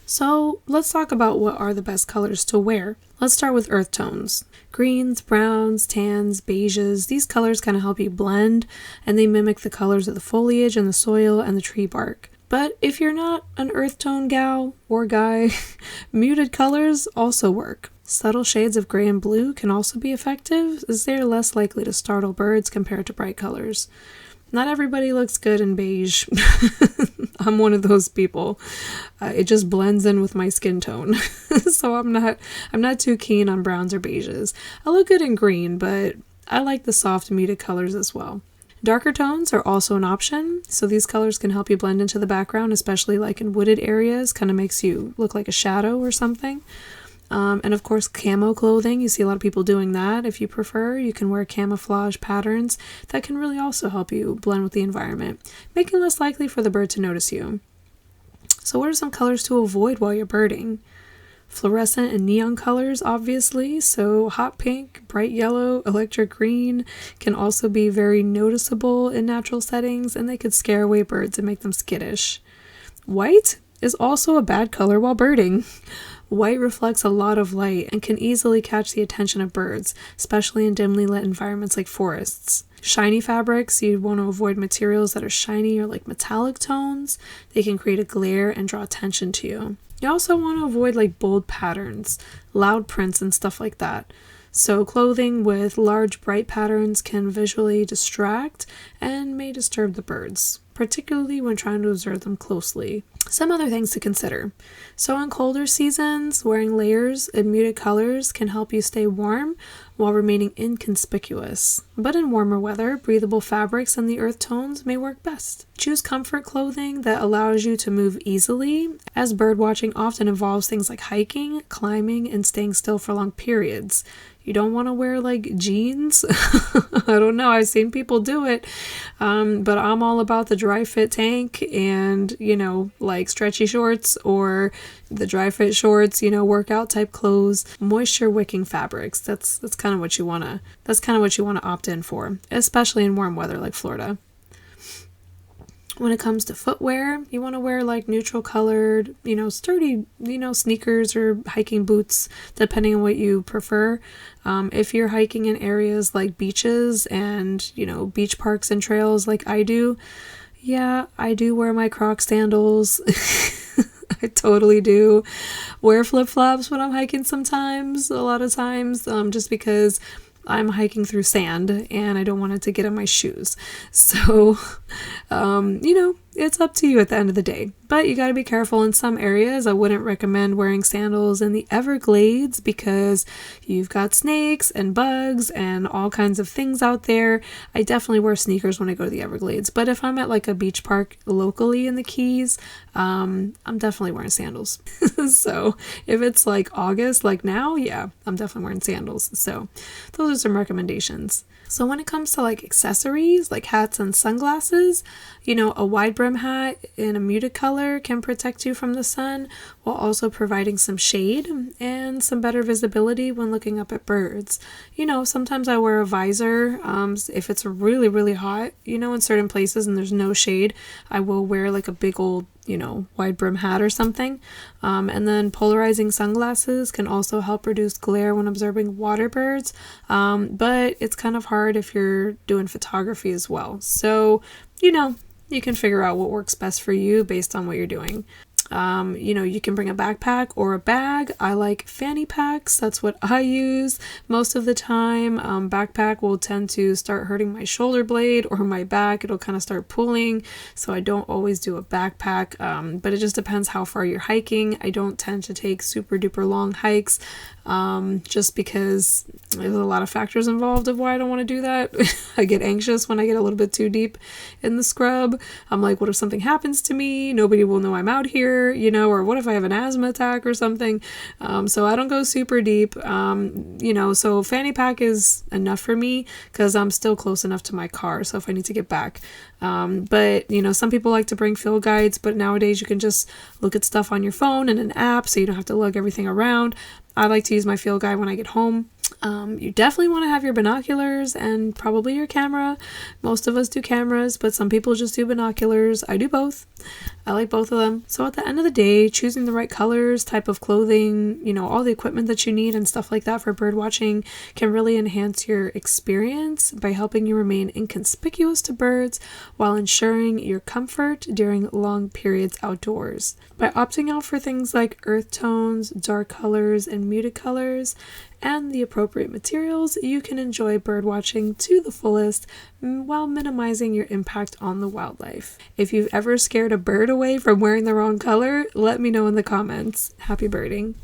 So let's talk about what are the best colors to wear. Let's start with earth tones. Greens, browns, tans, beiges, these colors kind of help you blend, and they mimic the colors of the foliage and the soil and the tree bark. But if you're not an earth tone gal or guy, muted colors also work. Subtle shades of gray and blue can also be effective, as they're less likely to startle birds compared to bright colors. Not everybody looks good in beige. I'm one of those people. It just blends in with my skin tone. So I'm not too keen on browns or beiges. I look good in green, but I like the soft muted colors as well. Darker tones are also an option, so these colors can help you blend into the background, especially like in wooded areas, kind of makes you look like a shadow or something. And of course, camo clothing, you see a lot of people doing that. If you prefer, you can wear camouflage patterns that can really also help you blend with the environment, making it less likely for the bird to notice you. So what are some colors to avoid while you're birding? Fluorescent and neon colors, obviously, so hot pink, bright yellow, electric green can also be very noticeable in natural settings, and they could scare away birds and make them skittish. White is also a bad color while birding. White reflects a lot of light and can easily catch the attention of birds, especially in dimly lit environments like forests. Shiny fabrics, you'd want to avoid materials that are shiny or like metallic tones. They can create a glare and draw attention to you. You also want to avoid like bold patterns, loud prints, and stuff like that. So clothing with large bright patterns can visually distract and may disturb the birds, particularly when trying to observe them closely. Some other things to consider. So in colder seasons, wearing layers and muted colors can help you stay warm while remaining inconspicuous. But in warmer weather, breathable fabrics and the earth tones may work best. Choose comfort clothing that allows you to move easily, as birdwatching often involves things like hiking, climbing, and staying still for long periods. You don't want to wear like jeans. I don't know. I've seen people do it. But I'm all about the dry fit tank and, like stretchy shorts or the dry fit shorts, workout type clothes, moisture wicking fabrics. That's kind of what you want to opt in for, especially in warm weather like Florida. When it comes to footwear, you want to wear like neutral colored, sturdy, sneakers or hiking boots, depending on what you prefer. If you're hiking in areas like beaches and, beach parks and trails like I do, yeah, I do wear my Croc sandals. I totally do wear flip-flops when I'm hiking sometimes, a lot of times, just because I'm hiking through sand and I don't want it to get in my shoes. So, it's up to you at the end of the day. But you got to be careful in some areas. I wouldn't recommend wearing sandals in the Everglades because you've got snakes and bugs and all kinds of things out there. I definitely wear sneakers when I go to the Everglades. But if I'm at like a beach park locally in the Keys, I'm definitely wearing sandals. So if it's like August, like now, yeah, I'm definitely wearing sandals. So those are some recommendations. So when it comes to like accessories, like hats and sunglasses, a wide brim hat in a muted color can protect you from the sun while also providing some shade and some better visibility when looking up at birds. Sometimes I wear a visor. If it's really, really hot, in certain places and there's no shade, I will wear like a big old wide brim hat or something. And then polarizing sunglasses can also help reduce glare when observing water birds. But it's kind of hard if you're doing photography as well. So, you can figure out what works best for you based on what you're doing. You can bring a backpack or a bag. I like fanny packs. That's what I use most of the time. Backpack will tend to start hurting my shoulder blade or my back. It'll kind of start pulling. So I don't always do a backpack. But it just depends how far you're hiking. I don't tend to take super duper long hikes. Just because there's a lot of factors involved of why I don't want to do that. I get anxious when I get a little bit too deep in the scrub. I'm like, what if something happens to me? Nobody will know I'm out here, or what if I have an asthma attack or something? So I don't go super deep, so fanny pack is enough for me because I'm still close enough to my car. So if I need to get back, but some people like to bring field guides, but nowadays you can just look at stuff on your phone in an app so you don't have to lug everything around. I like to use my field guide when I get home. You definitely want to have your binoculars and probably your camera. Most of us do cameras, but some people just do binoculars. I do both. I like both of them. So at the end of the day, choosing the right colors, type of clothing, all the equipment that you need and stuff like that for bird watching can really enhance your experience by helping you remain inconspicuous to birds while ensuring your comfort during long periods outdoors. By opting out for things like earth tones, dark colors, and muted colors, and the appropriate materials, you can enjoy bird watching to the fullest while minimizing your impact on the wildlife. If you've ever scared a bird away from wearing the wrong color, let me know in the comments. Happy birding!